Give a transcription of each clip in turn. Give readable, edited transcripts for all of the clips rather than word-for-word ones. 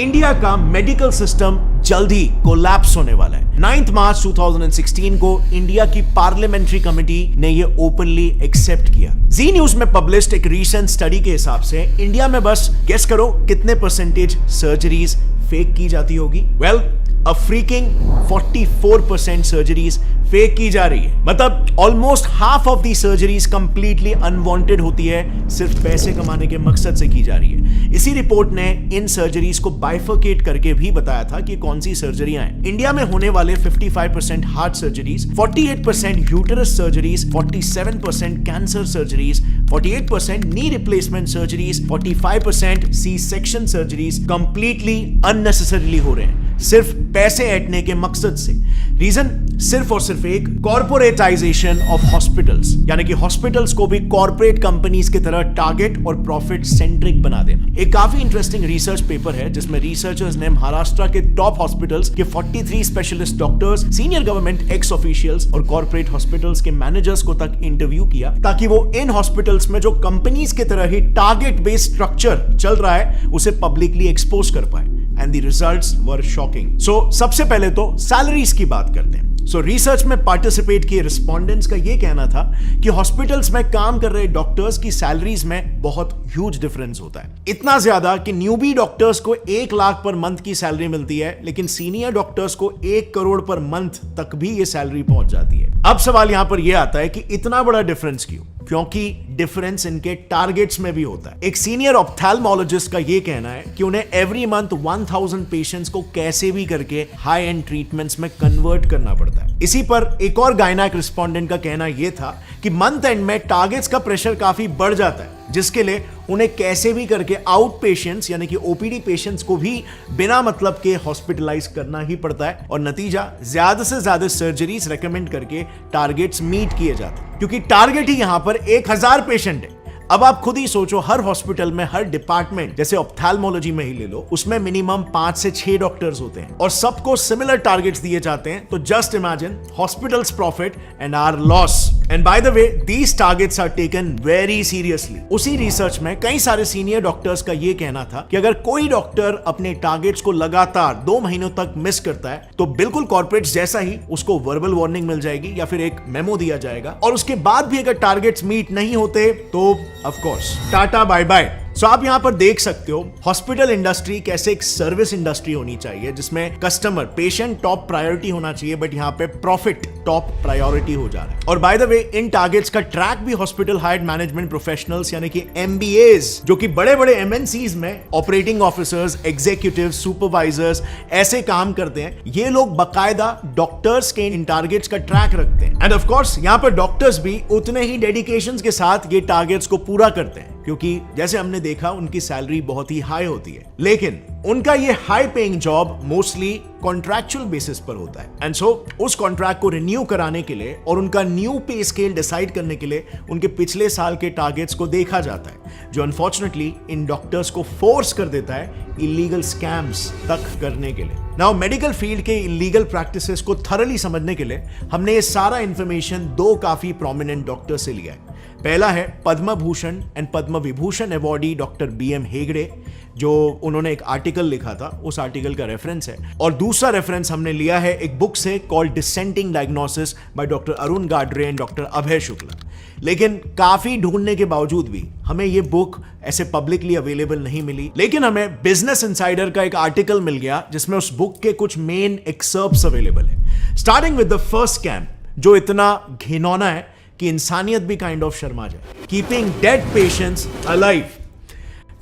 India का medical system जल्द ही collapse होने वाला है। 9 मार्च 2016 को इंडिया की पार्लियामेंट्री कमेटी ने ये ओपनली एक्सेप्ट किया। जी न्यूज में पब्लिश्ड एक रीसेंट स्टडी के हिसाब से इंडिया में बस गेस करो कितने परसेंटेज सर्जरीज फेक की जाती होगी। Well, a freaking 44% surgeries fake की जा रही है। मतलब almost half of the surgeries completely unwanted होती है, सिर्फ पैसे कमाने के मकसद से की जा रही है। इसी रिपोर्ट ने इन सर्जरीज को बाइफर्केट करके भी बताया था कि कौन सी सर्जरियां हैं। इंडिया में होने वाले 55% heart surgeries, 48% uterus surgeries, 47% cancer surgeries, 48% knee replacement surgeries, 45% C section surgeries completely unnecessarily हो रहे हैं, सिर्फ पैसे ऐंठने के मकसद से। रीजन सिर्फ और सिर्फ एक, कॉर्पोरेटाइजेशन ऑफ हॉस्पिटल्स, यानी कि हॉस्पिटल्स को भी कॉर्पोरेट कंपनीज की तरह टारगेट और प्रॉफिट सेंट्रिक बना देना। एक काफी इंटरेस्टिंग रिसर्च पेपर है जिसमें रिसर्चर्स ने महाराष्ट्र के टॉप हॉस्पिटल्स के 43 specialist doctors, senior government x officials और कॉर्पोरेट हॉस्पिटल्स के मैनेजर्स को तक इंटरव्यू किया, ताकि वो इन हॉस्पिटल्स में जो कंपनीज की तरह ही टारगेट बेस्ड स्ट्रक्चर चल रहा है उसे पब्लिकली एक्सपोज कर पाए। And the results were shocking. So, सबसे पहले तो सैलरीज की बात करते हैं। रिसर्च में पार्टिसिपेट किए रिस्पोंडेंट्स का यह कहना था कि हॉस्पिटल्स में काम कर रहे डॉक्टर्स की सैलरीज में बहुत ह्यूज डिफरेंस होता है। इतना ज्यादा कि न्यूबी डॉक्टर्स को 1 लाख पर मंथ की सैलरी मिलती है, लेकिन सीनियर डॉक्टर्स को 1 करोड़ पर मंथ तक भी ये सैलरी पहुंच जाती है। अब सवाल यहां पर यह आता है कि इतना बड़ा डिफरेंस क्यों? क्योंकि डिफरेंस इनके टारगेट्स में भी होता है। एक सीनियर ऑप्थेल्मोलॉजिस्ट का यह कहना है कि उन्हें एवरी मंथ 1000 पेशेंट्स को कैसे भी करके हाई एंड ट्रीटमेंट्स में कन्वर्ट करना पड़ता है। इसी पर एक और गायनेक रिस्पोंडेंट का कहना यह था कि मंथ एंड में टारगेट्स का प्रेशर काफी बढ़ जाता है, जिसके लिए उन्हें कैसे भी करके आउट पेशेंट्स यानी कि ओपीडी पेशेंट्स को भी बिना मतलब के हॉस्पिटलाइज करना ही पड़ता है, और नतीजा ज्यादा से ज्यादा सर्जरीज रेकमेंड करके टारगेट्स मीट किए जाते हैं, क्योंकि टारगेट ही यहां पर 1000 पेशेंट है। अब आप खुद ही सोचो, हर हॉस्पिटल में, हर डिपार्टमेंट, जैसे ऑप्थेल्मोलॉजी में ही ले लो, उसमें मिनिमम 5 से 6 डॉक्टर्स होते हैं और सबको सिमिलर टारगेट्स दिए जाते हैं। तो just imagine hospitals profit and our loss. And by the way, these targets are taken very seriously. उसी रिसर्च में कई सारे सीनियर डॉक्टर्स का यह कहना था कि अगर कोई डॉक्टर अपने टारगेट्स को लगातार 2 महीनों तक मिस करता है तो बिल्कुल कॉर्पोरेट्स जैसा ही उसको वर्बल वार्निंग मिल जाएगी या फिर एक मेमो दिया जाएगा, और उसके बाद भी अगर टारगेट्स मीट नहीं होते तो of course tata bye bye. So आप यहां पर देख सकते हो हॉस्पिटल इंडस्ट्री कैसे एक सर्विस इंडस्ट्री होनी चाहिए, जिसमें कस्टमर, पेशेंट टॉप प्रायोरिटी होना चाहिए, बट यहां पे प्रॉफिट टॉप प्रायोरिटी हो जा रहा है। और bye the way, in targets का ट्रैक भी हॉस्पिटल हायर्ड मैनेजमेंट प्रोफेशनल्स यानी कि एमबीएस, जो कि बड़े बड़े एमएनसीज में ऑपरेटिंग ऑफिसर्स, एग्जीक्यूटिव, सुपरवाइजर्स ऐसे काम करते हैं। ये लोग बकायदा डॉक्टर्स के इन टारगेट्स का ट्रैक रखते हैं, एंड ऑफ कोर्स यहां पर डॉक्टर्स भी उतने ही डेडिकेशन के साथ ये टारगेट्स को पूरा करते हैं, क्योंकि जैसे हमने देखा उनकी सैलरी बहुत ही हाई होती है। लेकिन उनका ये high paying job mostly contractual basis पर होता है, एंड सो उस कॉन्ट्रैक्ट को रिन्यू कराने के लिए और उनका न्यू पे स्केल डिसाइड करने के लिए उनके पिछले साल के टारगेट्स को देखा जाता है, जो अनफॉर्चुनेटली इन डॉक्टर्स को फोर्स कर देता है इलीगल स्कैम्स तक करने के लिए। नाउ मेडिकल फील्ड के इलीगल प्रैक्टिसेस को थरली समझने के लिए हमने ये सारा इंफॉर्मेशन 2 काफी प्रोमिनेंट डॉक्टर से लिया है। पहला है Padma Bhushan and Padma Vibhushan awardee doctor BM Hegde, जो उन्होंने एक आर्टिकल लिखा था, उस आर्टिकल का रेफरेंस है। और दूसरा रेफरेंस हमने लिया है एक बुक से called Dissenting Diagnosis by doctor Arun Gadre and doctor Abhay Shukla. लेकिन काफी ढूंढने के बावजूद भी हमें ये बुक ऐसे पब्लिकली अवेलेबल नहीं मिली, लेकिन हमें बिजनेस इनसाइडर का एक आर्टिकल मिल गया जिसमें उस बुक के कुछ मेन एक्सर्प्ट्स अवेलेबल है। Starting with the first scam, जो इतना घिनौना है कि इंसानियत भी काइंड ऑफ शर्मा जाए। Keeping dead patients alive.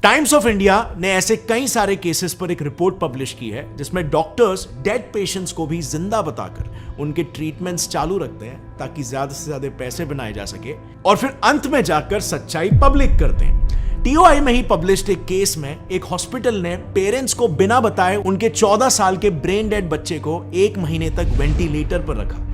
Times of India ने ऐसे कई सारे केसेस पर एक रिपोर्ट पब्लिश की है जिसमें डॉक्टर्स डेड पेशेंट्स को भी जिंदा बताकर उनके ट्रीटमेंट्स चालू रखते हैं, ताकि ज्यादा से ज्यादा पैसे बनाए जा सके, और फिर अंत में जाकर सच्चाई पब्लिक करते हैं। TOI में ही पब्लिश्ड एक केस में एक हॉस्पिटल ने पेरेंट्स को बिना बताए उनके 14 साल के ब्रेन डेड बच्चे को 1 महीने तक वेंटिलेटर पर रखा।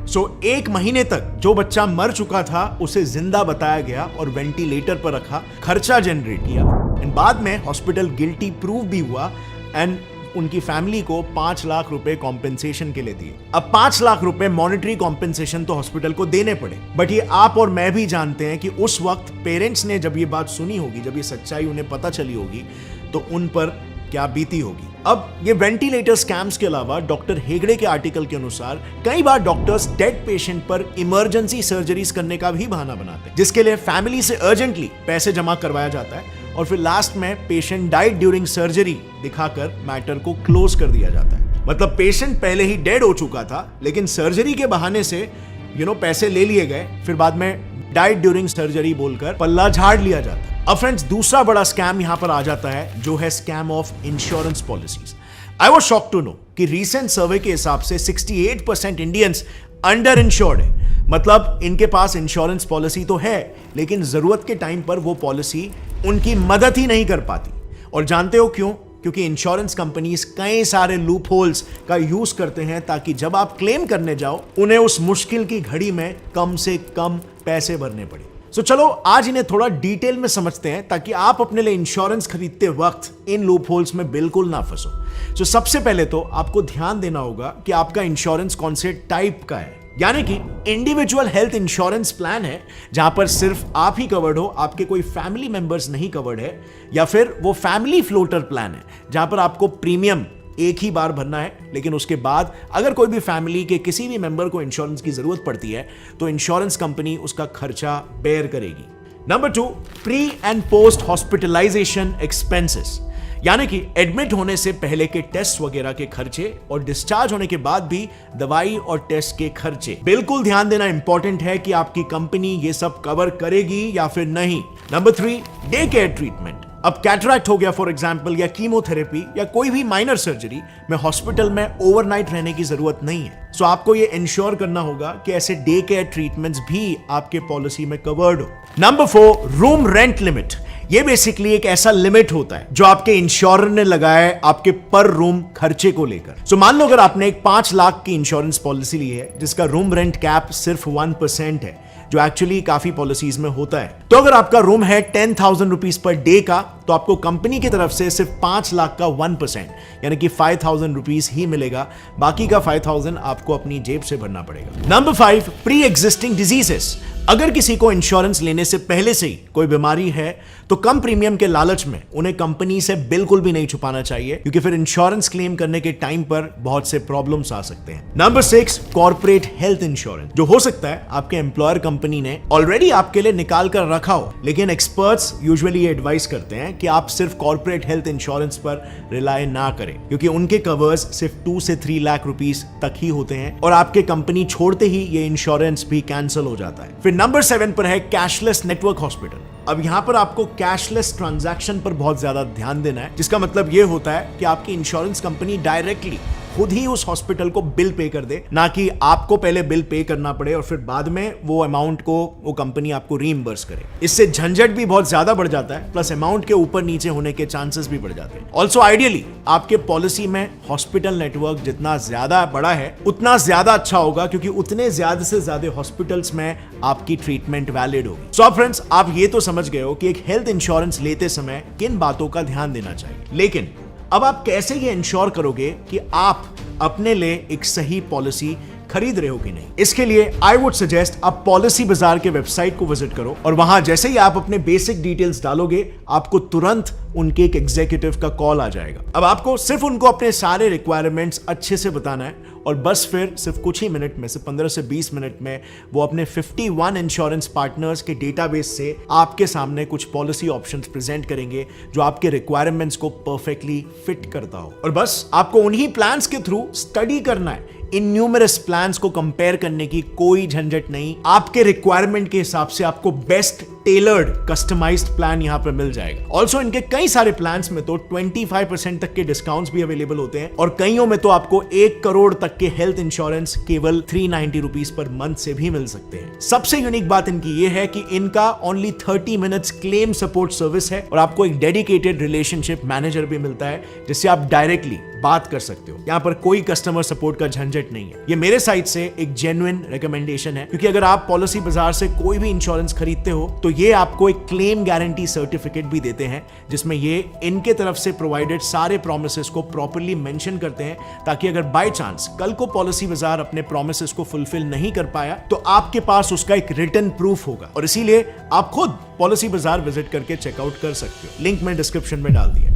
1 महीने तक जो बच्चा मर चुका था उसे जिंदा बताया गया और वेंटिलेटर पर रखा, खर्चा जनरेट किया, एंड बाद में हॉस्पिटल गिल्टी प्रूव भी हुआ, एंड उनकी फैमिली को 5 लाख रुपए कॉम्पेंसेशन के लिए दिए। अब 5 लाख रुपए मॉनेटरी कॉम्पेंसेशन तो हॉस्पिटल को देने पड़े, बट ये आप और मैं भी जानते हैं कि उस वक्त पेरेंट्स ने जब ये बात सुनी होगी, जब ये सच्चाई उन्हें पता चली होगी, तो उन पर क्या बीती होगी। अब ये वेंटिलेटर स्कैम्स के अलावा डॉक्टर हेगड़े के आर्टिकल के अनुसार कई बार डॉक्टर्स डेड पेशेंट पर इमरजेंसी सर्जरीज करने का भी बहाना बनाते हैं, जिसके लिए फैमिली से अर्जेंटली पैसे जमा करवाया जाता है और फिर लास्ट में पेशेंट डाइड ड्यूरिंग सर्जरी दिखाकर मैटर को क्लोज कर दिया जाता है। मतलब पेशेंट पहले ही डेड हो चुका था, लेकिन सर्जरी के बहाने से पैसे ले लिए गए, फिर बाद में डाइड ड्यूरिंग सर्जरी बोलकर पल्ला झाड़ लिया जाता है। अब फ्रेंड्स, दूसरा बड़ा स्कैम यहां पर आ जाता है, जो है scam of insurance policies. I was shocked to know कि रीसेंट सर्वे के हिसाब से 68% इंडियंस अंडर इंश्योर्ड है। मतलब इनके पास इंश्योरेंस पॉलिसी तो है, लेकिन जरूरत के टाइम पर वो पॉलिसी उनकी मदद ही नहीं कर पाती। और जानते हो क्यों? क्योंकि इंश्योरेंस कंपनीज कई सारे लूप होल्स का यूज करते हैं ताकि जब आप क्लेम करने जाओ उन्हें उस मुश्किल की घड़ी में कम से कम पैसे भरने पड़े। सो चलो आज इन्हें थोड़ा डिटेल में समझते हैं ताकि आप अपने लिए इंश्योरेंस खरीदते वक्त इन लूप होल्स में बिल्कुल ना फंसो। सो सबसे पहले तो आपको ध्यान देना होगा कि आपका इंश्योरेंस कौन से टाइप का है। यानी कि इंडिविजुअल हेल्थ इंश्योरेंस प्लान है जहां पर सिर्फ आप ही कवर्ड हो, आपके कोई फैमिली मेंबर्स नहीं कवर्ड है, या फिर वो फैमिली फ्लोटर प्लान है जहां पर आपको प्रीमियम एक ही बार भरना है, लेकिन उसके बाद अगर कोई भी फैमिली के किसी भी मेंबर को इंश्योरेंस की जरूरत पड़ती है तो इंश्योरेंस कंपनी उसका खर्चा बेयर करेगी। Number 2, pre and post hospitalization expenses, यानी कि एडमिट होने से पहले के टेस्ट वगैरह के खर्चे और डिस्चार्ज होने के बाद भी दवाई और टेस्ट के खर्चे। बिल्कुल ध्यान देना इंपॉर्टेंट है कि आपकी कंपनी ये सब कवर करेगी या फिर नहीं। Number 3, day care treatment. अब कैटरैक्ट हो गया फॉर एग्जांपल, या कीमोथेरेपी या कोई भी माइनर सर्जरी में हॉस्पिटल में ओवरनाइट रहने की जरूरत नहीं है। सो आपको ये इंश्योर करना होगा कि ऐसे डे केयर ट्रीटमेंट्स भी आपके पॉलिसी में कवर्ड हो। Number 4, room rent limit. ये बेसिकली एक ऐसा लिमिट होता है जो आपके इंश्योरर ने लगाया है आपके पर रूम खर्चे को लेकर। सो मान लो अगर आपने एक 5 लाख की इंश्योरेंस पॉलिसी ली है जिसका रूम रेंट कैप सिर्फ 1% है, जो एक्चुअली काफी पॉलिसीज में होता है, तो अगर आपका रूम है 10,000 रुपीज पर डे का, तो आपको कंपनी की तरफ से सिर्फ 5 लाख का 1% यानी कि 5,000 रुपीज ही मिलेगा। बाकी का 5,000 आपको अपनी जेब से भरना पड़ेगा। Number 5, pre existing diseases. अगर किसी को इंश्योरेंस लेने से पहले से ही कोई बीमारी है तो कम प्रीमियम के लालच में उन्हें कंपनी से बिल्कुल भी नहीं छुपाना चाहिए, क्योंकि फिर इंश्योरेंस क्लेम करने के टाइम पर बहुत से प्रॉब्लम्स आ सकते हैं। नंबर 6, कॉर्पोरेट हेल्थ इंश्योरेंस, जो हो सकता है आपके एम्प्लॉयर कंपनी ने ऑलरेडी आपके लिए निकाल कर रखा हो, लेकिन एक्सपर्ट्स यूजुअली ये एडवाइस करते हैं कि आप सिर्फ कॉर्पोरेट हेल्थ इंश्योरेंस पर रिलाय ना करें, क्योंकि उनके कवर्स सिर्फ 2 से 3 लाख रुपीस तक ही होते हैं और आपके कंपनी छोड़ते ही ये इंश्योरेंस भी कैंसिल हो जाता है। फिर नंबर 7 पर है कैशलेस नेटवर्क हॉस्पिटल। अब यहां पर आपको कैशलेस ट्रांजैक्शन पर बहुत ज्यादा ध्यान देना है, जिसका मतलब यह होता है कि आपकी इंश्योरेंस कंपनी डायरेक्टली खुद ही उस हॉस्पिटल को बिल पे कर दे, ना कि आपको पहले बिल पे करना पड़े और फिर बाद में वो अमाउंट को वो कंपनी आपको रीइंबर्स करे। इससे झंझट भी बहुत ज्यादा बढ़ जाता है, प्लस अमाउंट के ऊपर नीचे होने के चांसेस भी बढ़ जाते हैं। ऑल्सो आइडियली आपके पॉलिसी में हॉस्पिटल नेटवर्क जितना ज्यादा बड़ा है उतना ज्यादा अच्छा होगा, क्योंकि उतने ज्यादा से ज्यादा हॉस्पिटल्स में आपकी ट्रीटमेंट वैलिड होगी। सो फ्रेंड्स, आप ये तो समझ गए हो कि एक हेल्थ इंश्योरेंस लेते समय किन बातों का ध्यान देना चाहिए, लेकिन अब आप कैसे ये इंश्योर करोगे कि आप अपने लिए एक सही पॉलिसी खरीद रहे हो कि नहीं। इसके लिए आई वुड सजेस्ट आप पॉलिसी बाजार के वेबसाइट को विजिट करो और वहां जैसे ही आप अपने बेसिक डिटेल्स डालोगे आपको तुरंत उनके एक एग्जीक्यूटिव का कॉल आ जाएगा। अब आपको सिर्फ उनको अपने सारे रिक्वायरमेंट्स अच्छे से बताना है और बस फिर सिर्फ कुछ ही मिनट में से 15 से 20 मिनट में वो अपने 51 इंश्योरेंस पार्टनर्स के डेटाबेस से आपके सामने कुछ पॉलिसी ऑप्शंस प्रेजेंट करेंगे जो आपके रिक्वायरमेंट्स को परफेक्टली फिट करता हो। और बस आपको उन्हीं प्लान्स के थ्रू स्टडी करना है। इन न्यूमरस प्लान्स को कंपेयर करने की कोई झंझट नहीं। आपके रिक्वायरमेंट के हिसाब से आपको बेस्ट टेलर्ड कस्टमाइज्ड प्लान यहां पर मिल जाएगा। ऑल्सो इनके कई सारे प्लान्स में तो 25% तक के डिस्काउंट्स भी अवेलेबल होते हैं और कईयों में तो आपको 1 करोड़ तक के हेल्थ इंश्योरेंस केवल 390 रुपीज पर मंथ से भी मिल सकते हैं। सबसे यूनिक बात इनकी ये है कि इनका only 30 minutes claim support service है और आपको एक डेडिकेटेड रिलेशनशिप मैनेजर भी मिलता है जिससे आप डायरेक्टली बात कर सकते हो। यहां पर कोई कस्टमर सपोर्ट का झंझट नहीं है। ये मेरे साइड से एक जेन्युइन रिकमेंडेशन है, क्योंकि अगर आप पॉलिसी बाजार से कोई भी इंश्योरेंस खरीदते हो तो ये आपको एक क्लेम गारंटी सर्टिफिकेट भी देते हैं जिसमें ये इनके तरफ से प्रोवाइडेड सारे प्रोमिसेस को प्रॉपर्ली मेंशन करते हैं, ताकि अगर बाय चांस कल को पॉलिसी बाजार अपने प्रोमिसेस को फुलफिल नहीं कर पाया तो आपके पास उसका एक रिटन प्रूफ होगा। और इसीलिए आप खुद पॉलिसी बाजार विजिट करके चेकआउट कर सकते हो। लिंक मैं डिस्क्रिप्शन में डाल दिया।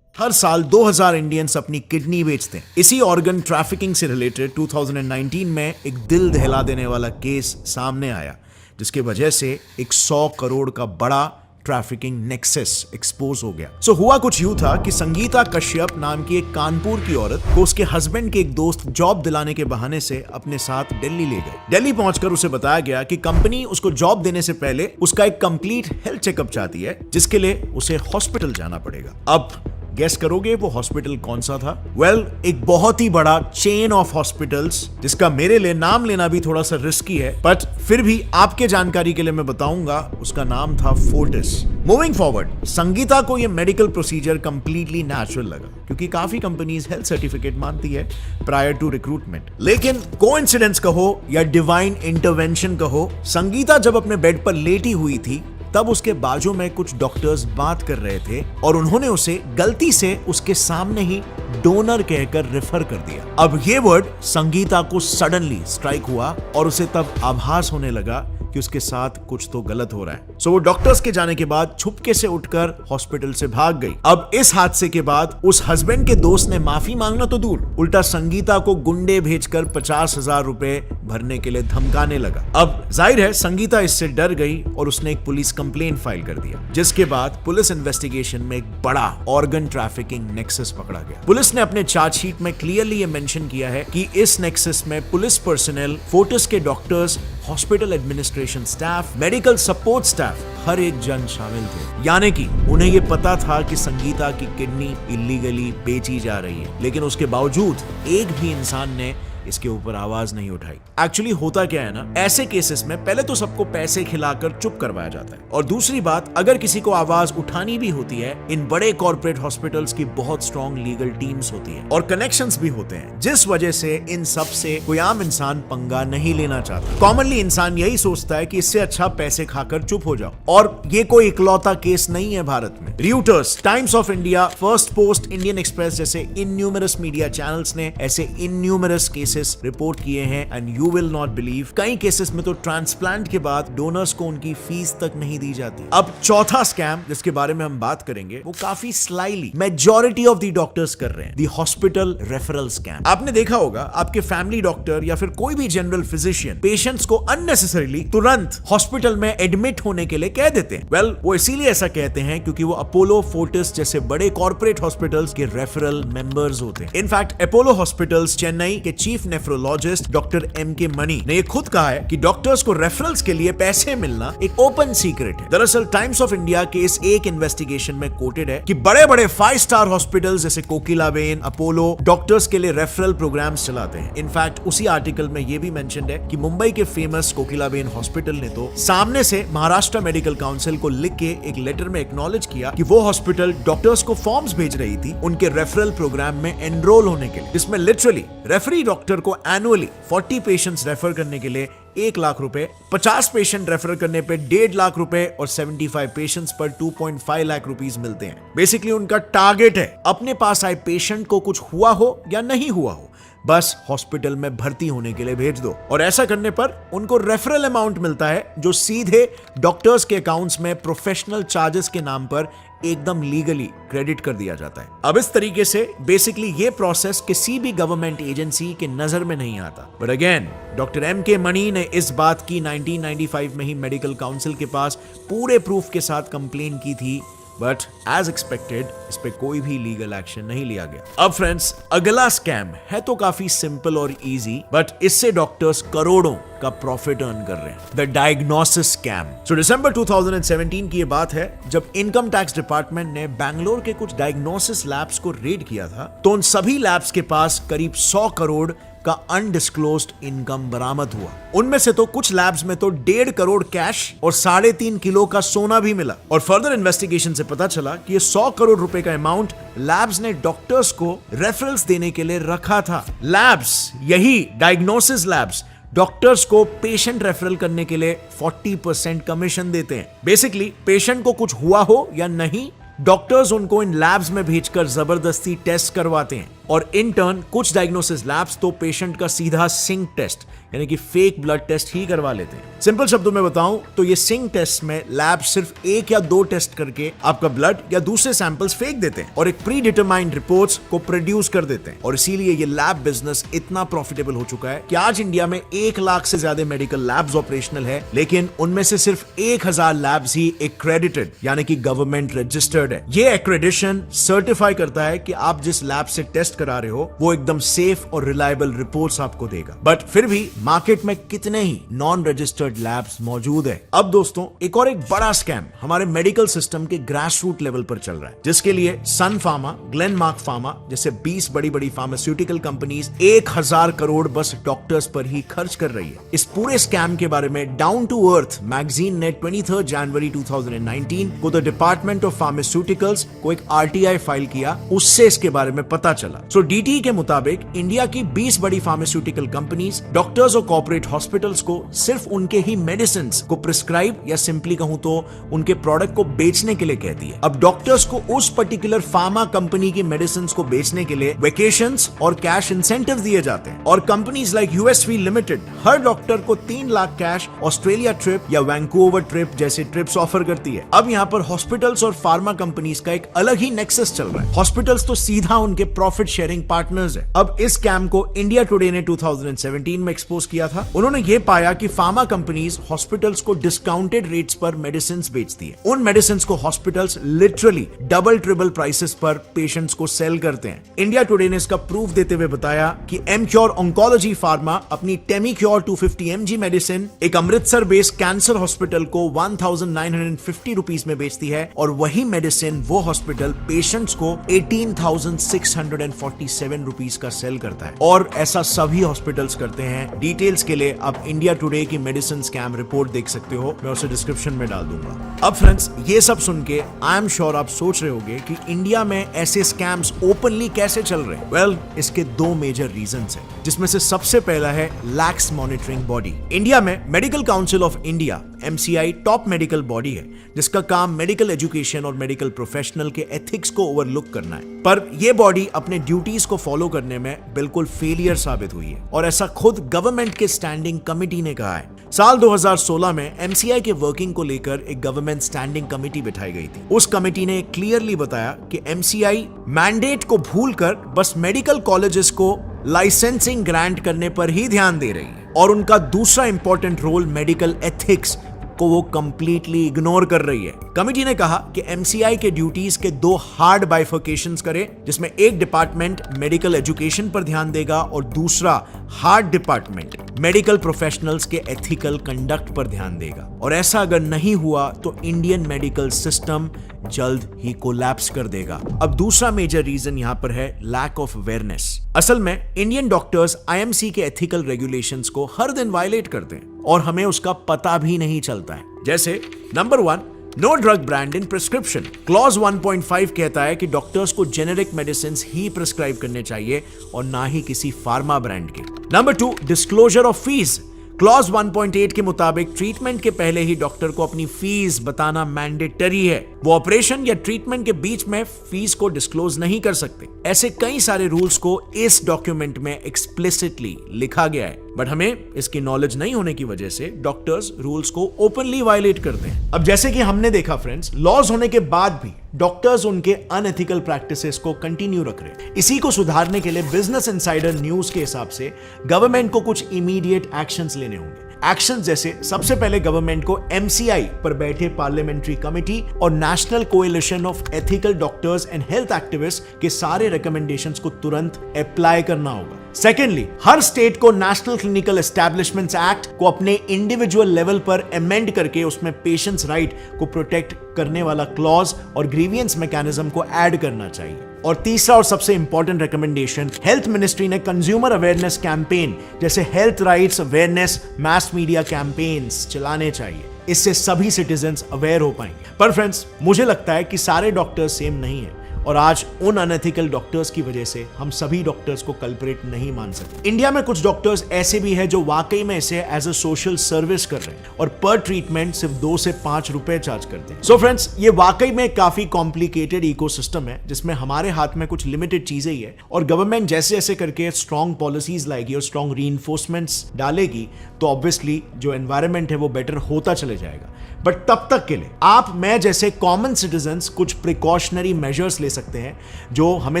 हर साल 2000 इंडियंस अपनी किडनी बेचते हैं। इसी ऑर्गन ट्रैफिकिंग से रिलेटेड 2019 में एक दिल दहला देने वाला केस सामने आया, जिसकी वजह से एक 100 करोड़ का बड़ा ट्रैफिकिंग नेक्सस एक्सपोज हो गया। सो हुआ कुछ यूं था कि संगीता कश्यप नाम की एक कानपुर की औरत को उसके हस्बैंड के एक दोस्त जॉब दिलाने के बहाने से अपने साथ दिल्ली ले गए। दिल्ली पहुंचकर उसे बताया गया कि कंपनी उसको जॉब देने से पहले उसका एक कंप्लीट हेल्थ चेकअप चाहती है, जिसके लिए उसे हॉस्पिटल जाना पड़ेगा। अब गेस करोगे वो हॉस्पिटल कौन सा था? वेल, एक बहुत ही बड़ा चेन ऑफ हॉस्पिटल्स, जिसका मेरे लिए नाम लेना भी थोड़ा सा रिस्की है, बट फिर भी आपके जानकारी के लिए मैं बताऊंगा, उसका नाम था फोर्टिस। मूविंग फॉरवर्ड, संगीता को ये मेडिकल प्रोसीजर कंप्लीटली नेचुरल लगा, क्योंकि काफी कंपनीज हेल्थ सर्टिफिकेट मांगती है प्रायर टू रिक्रूटमेंट। लेकिन कोइंसिडेंस कहो या डिवाइन इंटरवेंशन कहो, संगीता जब अपने बेड पर लेटी हुई थी तब उसके बाजू में कुछ डॉक्टर्स बात कर रहे थे और उन्होंने उसे गलती से उसके सामने ही डोनर कहकर रेफर कर दिया। अब ये वर्ड संगीता को सडनली स्ट्राइक हुआ और उसे तब आभास होने लगा कि उसके साथ कुछ तो गलत हो रहा है। सो वो डॉक्टर्स के जाने के बाद छुपके से उठकर हॉस्पिटल से भाग गई। अब इस हादसे के बाद उस हस्बैंड के दोस्त ने माफी मांगना तो दूर, उल्टा संगीता को गुंडे भेजकर 50,000 रुपए भरने के लिए धमकाने लगा। अब जाहिर है संगीता इससे डर गई और उसने एक पुलिस कंप्लेंट फाइल कर दिया, जिसके बाद पुलिस इन्वेस्टिगेशन में एक बड़ा ऑर्गन ट्रैफिकिंग नेक्सस पकड़ा गया। पुलिस ने अपने चार्जशीट में क्लियरली ये मेंशन किया है कि इस नेक्सस में पुलिस पर्सनल, फोर्टिस के doctors, hospital administration staff, medical support staff, हर एक जन शामिल थे। यानी कि उन्हें यह पता था कि संगीता की किडनी इलीगली बेची जा रही है, लेकिन उसके बावजूद एक भी इंसान ने इसके ऊपर आवाज नहीं उठाई। एक्चुअली होता क्या है ना, ऐसे केसेस में पहले तो सबको पैसे खिलाकर चुप करवाया जाता है, और दूसरी बात, अगर किसी को आवाज उठानी भी होती है, इन बड़े कॉर्पोरेट हॉस्पिटल्स की बहुत स्ट्रॉन्ग लीगल टीम्स होती है और कनेक्शंस भी होते हैं, जिस वजह से इन सब से कोई आम इंसान पंगा नहीं लेना चाहता। कॉमनली इंसान यही सोचता है कि इससे अच्छा पैसे खाकर चुप हो जाओ, और ये कोई इकलौता केस नहीं है भारत में। Reuters, times of India, first post, Indian express जैसे इन्यूमरस मीडिया चैनल्स ने ऐसे इन्यूमरस केसेस रिपोर्ट किए हैं, and you will not believe, कई केसेस में तो ट्रांसप्लांट के बाद डोनर्स को उनकी फीस तक नहीं दी जाती। अब चौथा स्कैम जिसके बारे में हम बात करेंगे, वो काफी slightly majority of the doctors कर रहे हैं, द हॉस्पिटल रेफरल स्कैम। आपने देखा होगा, आपके फैमिली डॉक्टर या फिर कोई भी जनरल फिजिशियन पेशेंट्स को अननेसेसरीली तुरंत हॉस्पिटल में एडमिट होने के लिए कह देते हैं। वेल, वो इसीलिए ऐसा कहते हैं क्योंकि वो अपोलो, फोर्टिस जैसे बड़े कॉर्पोरेट हॉस्पिटल्स के रेफरल मेंबर्स होते हैं। इनफैक्ट अपोलो हॉस्पिटल्स चेन्नई के chief nephrologist doctor M.K. Money ने खुद कहा है कि डॉक्टर्स को रेफरल्स के लिए पैसे मिलना एक ओपन सीक्रेट है। दरअसल टाइम्स ऑफ इंडिया के इस एक इन्वेस्टिगेशन में कोटेड है कि बड़े बड़े 5 स्टार हॉस्पिटल्स जैसे कोकिलाबेन, अपोलो डॉक्टर्स के लिए रेफरल प्रोग्राम्स चलाते हैं। इनफैक्ट उसी आर्टिकल में यह भी मेंशन्ड है कि मुंबई के फेमस कोकिलाबेन हॉस्पिटल ने तो सामने से महाराष्ट्र मेडिकल काउंसिल को लिख के एक लेटर में एक्नॉलेज किया कि वो हॉस्पिटल डॉक्टर्स को फॉर्म्स भेज रही थी उनके रेफरल प्रोग्राम में एनरोल होने के लिए, जिसमें लिटरली रेफरी डॉक्टर को एनुअली 40 पेशेंट्स रेफर करने के लिए 1 लाख रुपए, 50 पेशेंट रेफर करने पे 1.5 लाख रुपए और 75 पेशेंट्स पर 2.5 लाख रुपीस मिलते हैं। बेसिकली उनका टारगेट है अपने पास आए पेशेंट को कुछ हुआ हो या नहीं हुआ हो, बस हॉस्पिटल में भर्ती होने के लिए भेज दो, और ऐसा करने पर उनको रेफरल अमाउंट मिलता है जो सीधे डॉक्टर्स के अकाउंट्स में प्रोफेशनल चार्जेस के नाम पर एकदम लीगली क्रेडिट कर दिया जाता है। अब इस तरीके से बेसिकली ये प्रोसेस किसी भी गवर्नमेंट एजेंसी के नजर में नहीं आता, but again doctor M.K. Money ने इस बात की 1995 में ही मेडिकल काउंसिल के पास पूरे प्रूफ के साथ कंप्लेन की थी, बट एज एक्सपेक्टेड इस पे कोई भी लीगल एक्शन नहीं लिया गया। अब फ्रेंड्स, अगला स्कैम है तो काफी सिंपल और इजी, बट इससे डॉक्टर्स करोड़ों का प्रॉफिट अर्न कर रहे हैं, द डायग्नोसिस स्कैम। सो दिसंबर 2017 की ये बात है जब इनकम टैक्स डिपार्टमेंट ने बैंगलोर के कुछ डायग्नोसिस लैब्स को रेड किया था, तो उन सभी लैब्स के पास करीब 100 करोड़ का अनडिस्क्लोज्ड इनकम बरामद हुआ। उनमें से तो कुछ लैब्स में तो 1.5 करोड़ कैश और 3.5 किलो का सोना भी मिला, और फर्दर इन्वेस्टिगेशन से पता चला कि ये 100 करोड़ रुपए का अमाउंट लैब्स ने डॉक्टर्स को रेफरल्स देने के लिए रखा था। लैब्स, यही डायग्नोसिस लैब्स, डॉक्टर्स को पेशेंट रेफरल करने के लिए 40% कमीशन देते हैं। बेसिकली पेशेंट को कुछ हुआ हो या नहीं, डॉक्टर्स उनको इन लैब्स में भेजकर जबरदस्ती टेस्ट करवाते हैं और इन टर्न कुछ डायग्नोसिस लैब्स तो पेशेंट का सीधा सिंक टेस्ट यानी कि फेक ब्लड टेस्ट ही करवा लेते हैं। सिंपल शब्दों में बताऊं तो ये सिंक टेस्ट में लैब सिर्फ 1 या 2 टेस्ट करके आपका ब्लड या दूसरे सैंपल्स फेंक देते हैं और एक प्री डिटरमाइंड रिपोर्ट्स को प्रोड्यूस कर देते हैं। और इसीलिए ये लैब बिजनेस इतना प्रॉफिटेबल हो चुका है कि आज इंडिया में 1 लाख से ज्यादा मेडिकल लैब्स ऑपरेशनल है, लेकिन उनमें से सिर्फ 1000 लैब्स ही एक्रेडिटेड यानी कि गवर्नमेंट रजिस्टर्ड है। ये एक्रेडिशन सर्टिफाई करता है कि आप जिस लैब से टेस्ट करा रहे हो वो एकदम सेफ और रिलायबल रिपोर्ट्स आपको देगा। बट फिर भी मार्केट में कितने ही नॉन रजिस्टर्ड लैब्स मौजूद है। अब दोस्तों एक बड़ा स्कैम हमारे मेडिकल सिस्टम के ग्रास रूट लेवल पर चल रहा है, जिसके लिए सन फार्मा, ग्लेनमार्क फार्मा जैसे 20 बड़ी बड़ी फार्मास्यूटिकल कंपनीज 1000 करोड़ बस डॉक्टर्स पर ही खर्च कर रही है। इस पूरे स्कैम के बारे में डाउन टू अर्थ मैगजीन ने 23 जनवरी 2019 को द डिपार्टमेंट ऑफ फार्मास्यूटिकल्स को एक आरटीआई फाइल किया, उससे इसके बारे में पता चला। सो डीटी के मुताबिक इंडिया की 20 बड़ी फार्मास्यूटिकल कंपनीज डॉक्टर्स और कॉर्पोरेट हॉस्पिटल्स को सिर्फ उनके ही मेडिसिन को प्रिस्क्राइब या सिंपली कहूं तो उनके प्रोडक्ट को बेचने के लिए कहती है। अब डॉक्टर्स को उस पर्टिकुलर फार्मा कंपनी की मेडिसिन को बेचने के लिए वेकेशंस और कैश इंसेंटिव दिए जाते हैं और कंपनीज लाइक यूएसवी लिमिटेड हर डॉक्टर को 3 लाख कैश ऑस्ट्रेलिया ट्रिप या वैंकूवर ट्रिप जैसे ट्रिप्स ऑफर करती है। अब यहाँ पर हॉस्पिटल्स और फार्मा कंपनीज का एक अलग ही नेक्सस चल रहा है। हॉस्पिटल्स तो सीधा उनके प्रॉफिट शेयरिंग पार्टनर्स है। अब इस स्कैम को इंडिया टुडे ने 2017 में एक्सपोज किया था। उन्होंने ये पाया कि फार्मा कंपनीज हॉस्पिटल्स को डिस्काउंटेड रेट्स पर मेडिसिन बेचती है। उन मेडिसिन को hospitals literally double triple prices पर पेशेंट्स को सेल करते हैं। इंडिया टुडे ने इसका प्रूफ देते हुए बताया कि एमक्योर ऑन्कोलॉजी फार्मा अपनी टेमीक्योर 250 mg मेडिसिन एक अमृतसर बेस्ड कैंसर हॉस्पिटल को 1950 रुपीस में बेचती है और वही मेडिसिन वो हॉस्पिटल पेशेंट्स को 18,647 रुपीस का सेल करता है। और ऐसा सभी हॉस्पिटल्स करते हैं। डिटेल्स के लिए आप इंडिया टुडे की मेडिसिन स्कैम रिपोर्ट देख सकते हो, मैं उसे डिस्क्रिप्शन में डाल दूंगा। अब फ्रेंड्स ये सब सुन के आई एम श्योर आप सोच रहे होंगे कि इंडिया में ऐसे स्कैम्स ओपनली कैसे चल रहे हैं। वेल, इसके 2 मेजर रीजंस हैं, जिसमें से सबसे पहला है लैक्स मॉनिटरिंग बॉडी। इंडिया में medical council of India MCI top medical body है, जिसका काम मेडिकल एजुकेशन और मेडिकल प्रोफेशनल के एथिक्स को ओवरलुक करना है। पर यह बॉडी अपने ड्यूटीज को फॉलो करने में बिल्कुल फेलियर साबित हुई है और ऐसा खुद गवर्नमेंट के स्टैंडिंग कमिटी ने कहा है। साल 2016 में MCI के वर्किंग को लेकर एक गवर्नमेंट स्टैंडिंग कमिटी बिठाई गई थी। उस कमिटी ने क्लियरली बताया कि MCI मैंडेट को भूलकर बस मेडिकल कॉलेजेस को लाइसेंसिंग ग्रांट करने पर ही ध्यान दे रही है और उनका दूसरा इंपॉर्टेंट रोल मेडिकल एथिक्स को वो कंप्लीटली इग्नोर कर रही है। कमिटी ने कहा कि MCI के ड्यूटीज के 2 हार्ड बाइफर्केशंस करें, जिसमें एक डिपार्टमेंट मेडिकल एजुकेशन पर ध्यान देगा और दूसरा हार्ड डिपार्टमेंट मेडिकल प्रोफेशनल्स के एथिकल कंडक्ट पर ध्यान देगा। और ऐसा अगर नहीं हुआ तो इंडियन मेडिकल सिस्टम जल्द ही कोलैप्स कर देगा। अब दूसरा मेजर रीजन यहां पर है लैक ऑफ अवेयरनेस। असल में इंडियन डॉक्टर्स IMC के एथिकल रेगुलेशंस को हर दिन वायलेट करते हैं और हमें उसका पता भी नहीं चलता है। जैसे number 1, no drug brand in prescription. Clause 1.5 कहता है कि डॉक्टर्स को जेनेरिक मेडिसिन ही प्रिस्क्राइब करने चाहिए और ना ही किसी फार्मा ब्रांड के। Number 2, disclosure of fees. Clause 1.8 के मुताबिक ट्रीटमेंट के पहले ही डॉक्टर को अपनी फीस बताना मैंडेटरी है। वो ऑपरेशन या ट्रीटमेंट के बीच में फीस को डिस्क्लोज नहीं कर सकते। ऐसे कई सारे रूल्स को इस डॉक्यूमेंट में एक्सप्लिसिटली लिखा गया है, बट हमें इसकी नॉलेज नहीं होने की वजह से डॉक्टर्स रूल्स को ओपनली वायलेट करते हैं। अब जैसे कि हमने देखा फ्रेंड्स, लॉज होने के बाद भी डॉक्टर्स उनके अनएथिकल प्रैक्टिसेस को कंटिन्यू रख रहे हैं। इसी को सुधारने के लिए बिजनेस इनसाइडर न्यूज के हिसाब से गवर्नमेंट को कुछ इमीडिएट एक्शंस लेने होंगे। एक्शंस जैसे सबसे पहले गवर्नमेंट को MCI पर बैठे पार्लियामेंट्री कमेटी और national coalition of ethical doctors and health activist के सारे रिकमेंडेशंस को तुरंत अप्लाई करना होगा। सेकेंडली, हर स्टेट को नेशनल क्लिनिकल एस्टैब्लिशमेंट्स एक्ट को अपने इंडिविजुअल लेवल पर अमेंड करके उसमें पेशेंट्स राइट को प्रोटेक्ट करने वाला क्लॉज और ग्रीवियंस मैकेनिज्म को ऐड करना चाहिए। और तीसरा और सबसे इंपॉर्टेंट रिकमेंडेशन, हेल्थ मिनिस्ट्री ने कंज्यूमर अवेयरनेस कैंपेन जैसे health rights awareness mass media campaigns चलाने चाहिए। इससे सभी सिटीजन्स अवेयर हो पाएंगे। पर फ्रेंड्स, मुझे लगता है कि सारे डॉक्टर्स सेम नहीं है और आज उन अनएथिकल डॉक्टर्स की वजह से हम सभी डॉक्टर्स को कल्प्रेट नहीं मान सकते। इंडिया में कुछ डॉक्टर्स ऐसे भी हैं जो वाकई में इसे एज अ सोशल सर्विस कर रहे हैं और पर ट्रीटमेंट सिर्फ 2 से 5 रुपए चार्ज करते हैं। सो फ्रेंड्स, ये वाकई में काफी कॉम्प्लिकेटेड इकोसिस्टम है जिसमें हमारे हाथ में कुछ लिमिटेड चीजें ही है, और गवर्नमेंट जैसे जैसे करके स्ट्रॉन्ग पॉलिसीज लाएगी और स्ट्रॉन्ग रीइंफोर्समेंट्स डालेगी तो ऑब्वियसली जो एनवायरनमेंट है वो बेटर होता चले जाएगा। बट तब तक के लिए आप मैं जैसे कॉमन सिटीजन्स कुछ प्रिकॉशनरी मेजर्स ले सकते हैं जो हमें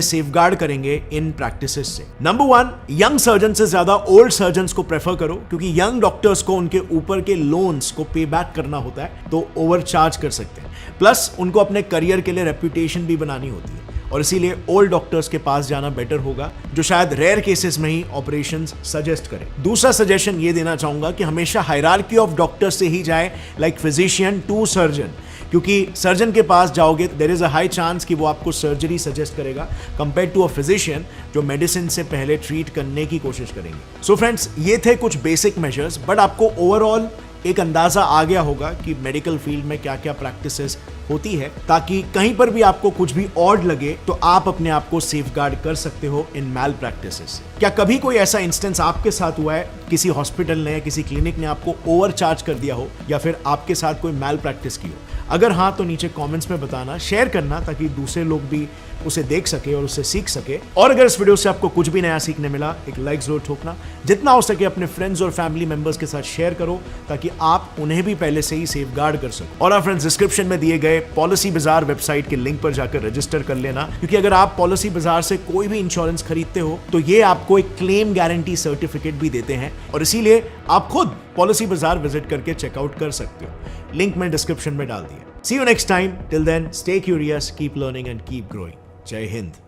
सेफगार्ड करेंगे इन प्रैक्टिसेस से। नंबर 1, यंग सर्जन से ज्यादा ओल्ड सर्जन्स को प्रेफर करो, क्योंकि यंग डॉक्टर्स को उनके ऊपर के लोन्स को पे बैक करना होता है तो ओवरचार्ज कर सकते हैं, प्लस उनको अपने करियर के लिए रेपुटेशन भी बनानी होती है, और इसीलिए ओल्ड डॉक्टर्स के पास जाना बेटर होगा जो शायद रेयर केसेस में ही ऑपरेशंस सजेस्ट करें। दूसरा सजेशन ये देना चाहूंगा कि हमेशा हायरार्की ऑफ डॉक्टर्स से ही जाए, लाइक फिजिशियन टू सर्जन, क्योंकि सर्जन के पास जाओगे there is a high chance कि वो आपको सर्जरी सजेस्ट करेगा कंपेयर टू अ फिजिशियन जो मेडिसिन से पहले ट्रीट करने की कोशिश करेंगे। सो फ्रेंड्स, ये थे कुछ बेसिक मेजर्स, बट आपको ओवरऑल एक अंदाजा आ गया होगा कि मेडिकल फील्ड में क्या क्या प्रैक्टिसेस होती है, ताकि कहीं पर भी आपको कुछ भी ऑड लगे तो आप अपने आप को सेफगार्ड कर सकते हो इन मैल प्रैक्टिसेस। क्या कभी कोई ऐसा इंस्टेंस आपके साथ हुआ है, किसी हॉस्पिटल ने या किसी क्लिनिक ने आपको ओवरचार्ज कर दिया हो या फिर आपके साथ कोई मैल प्रैक्टिस की हो? अगर हाँ तो नीचे कमेंट्स में बताना, शेयर करना ताकि दूसरे लोग भी उसे देख सके और उससे सीख सके। और अगर इस वीडियो से आपको कुछ भी नया सीखने मिला, एक लाइक जरूर ठोकना, जितना हो सके अपने फ्रेंड्स और फैमिली मेंबर्स के साथ शेयर करो ताकि आप उन्हें भी पहले से ही सेफगार्ड कर सको। और फ्रेंड्स, डिस्क्रिप्शन में दिए गए पॉलिसी बाजार वेबसाइट के लिंक पर जाकर रजिस्टर कर लेना, क्योंकि अगर आप पॉलिसी बाजार से कोई भी इंश्योरेंस खरीदते हो तो ये आपको एक क्लेम गारंटी सर्टिफिकेट भी देते हैं, और इसीलिए आप खुद पॉलिसी बाजार विजिट करके चेकआउट कर सकते हो। लिंक मैं डिस्क्रिप्शन में डाल दिया। See you next time. Till then, stay curious, keep learning and keep growing. Jai Hind.